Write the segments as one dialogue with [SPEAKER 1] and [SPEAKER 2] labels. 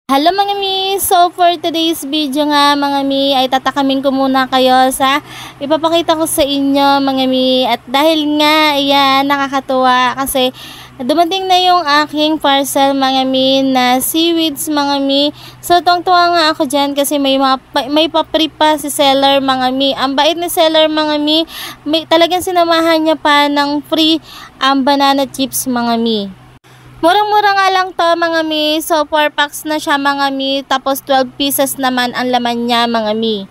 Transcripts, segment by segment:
[SPEAKER 1] Hello mga mi! So for today's video nga mga mi ay tatakamin ko muna kayo sa ipapakita ko sa inyo mga mi. At dahil nga ayan nakakatuwa kasi dumating na yung aking parcel mga mi na seaweeds mga mi. So tuwang-tuwa nga ako dyan kasi may pa-free pa si seller mga mi. Ang bait ni seller mga mi, talagang sinamahan niya pa ng free banana chips mga mi. Murang-mura nga lang to mga mi. So 4 packs na siya mga mi. Tapos 12 pieces naman ang laman niya mga mi.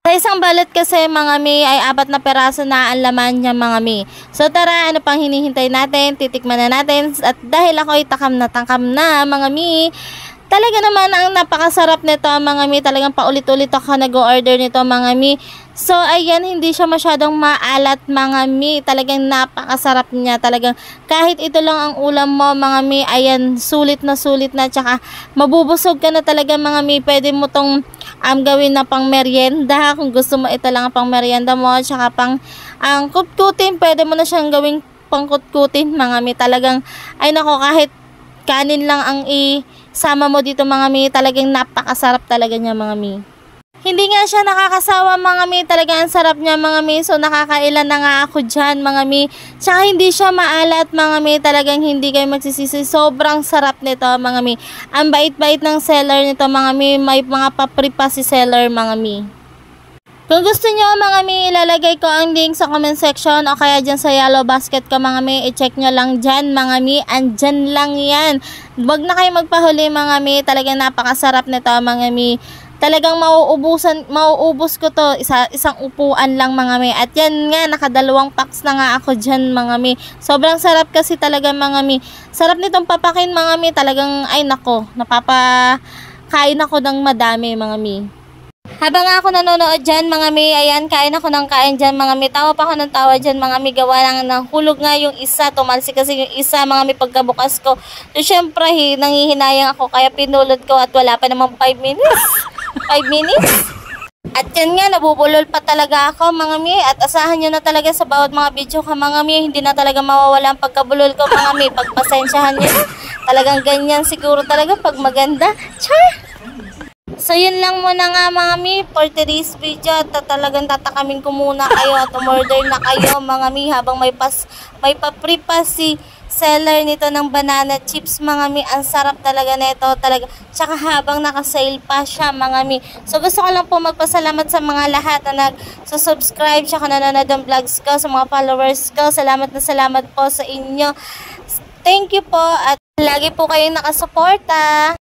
[SPEAKER 1] Sa isang balot kasi mga mi ay 4 na peraso na ang laman niya mga mi. So tara, ano pang hinihintay natin? Titikman na natin. At dahil ako'y takam na mga mi, talaga naman ang napakasarap nito mga mi. Talagang paulit-ulit ako nag-order nito mga mi. So ayan, hindi siya masyadong maalat mga mi. Talagang napakasarap niya. Talagang kahit ito lang ang ulam mo mga mi, ayan, sulit na. Tsaka mabubusog ka na talaga mga mi. Pwede mo tong gawin na pang merienda. Kung gusto mo ito lang ang pang merienda mo. Tsaka pang kutkutin. Pwede mo na siyang gawing pang kutkutin mga mi. Talagang ay nako, kahit kanin lang ang isama mo dito mga mi, talagang napakasarap talaga niya mga mi. Hindi nga siya nakakasawa mga mi, talaga ang sarap niya mga mi. So nakakailan na nga ako dyan mga mi. Tsaka hindi siya maalat mga mi, talagang hindi kayo magsisisi. Sobrang sarap nito mga mi. Ang bait-bait ng seller nito mga mi, may mga pa-free pa si seller mga mi. Kung gusto nyo mga mi, ilalagay ko ang link sa comment section o kaya dyan sa yellow basket ko mga mi. I-check nyo lang dyan mga mi, andyan lang yan. Huwag na kayo magpahuli mga mi, talagang napakasarap nito mga mi. Talagang mauubos ko to, isang upuan lang mga mi. At yan nga, nakadalawang packs na nga ako dyan mga mi. Sobrang sarap kasi talaga mga mi. Sarap nitong papakin mga mi, talagang ay nako, napapakain ako ng madami mga mi. Habang ako nanonood dyan mga mi, ayan, kain ako ng kain dyan mga mi. Tawa pa ako ng tawa dyan mga mi. Gawa lang ng hulog nga yung isa. Tumalsi kasi yung isa mga mi pagkabukas ko. So syempre nangihinayang ako kaya pinulot ko at wala pa namang 5 minutes. 5 minutes? At yan nga, nabubulol pa talaga ako mga mi. At asahan nyo na talaga sa bawat mga video ko mga mi. Hindi na talaga mawawala ang pagkabulol ko mga mi. Pagpasensyahan nyo na. Talagang ganyan siguro talaga pag maganda. Char! So yun lang muna nga mga mi for today's video. At talagang tatakamin ko muna kayo at umorder na kayo mga mi. Habang may pa-free pa si seller nito ng banana chips mga mi. Ang sarap talaga nito talaga. Tsaka habang nakasale pa siya mga mi. So gusto ko lang po magpasalamat sa mga lahat na nag-subscribe tsaka nanonood ng vlogs ko, sa mga followers ko. Salamat na salamat po sa inyo. Thank you po at lagi po kayong nakasuporta.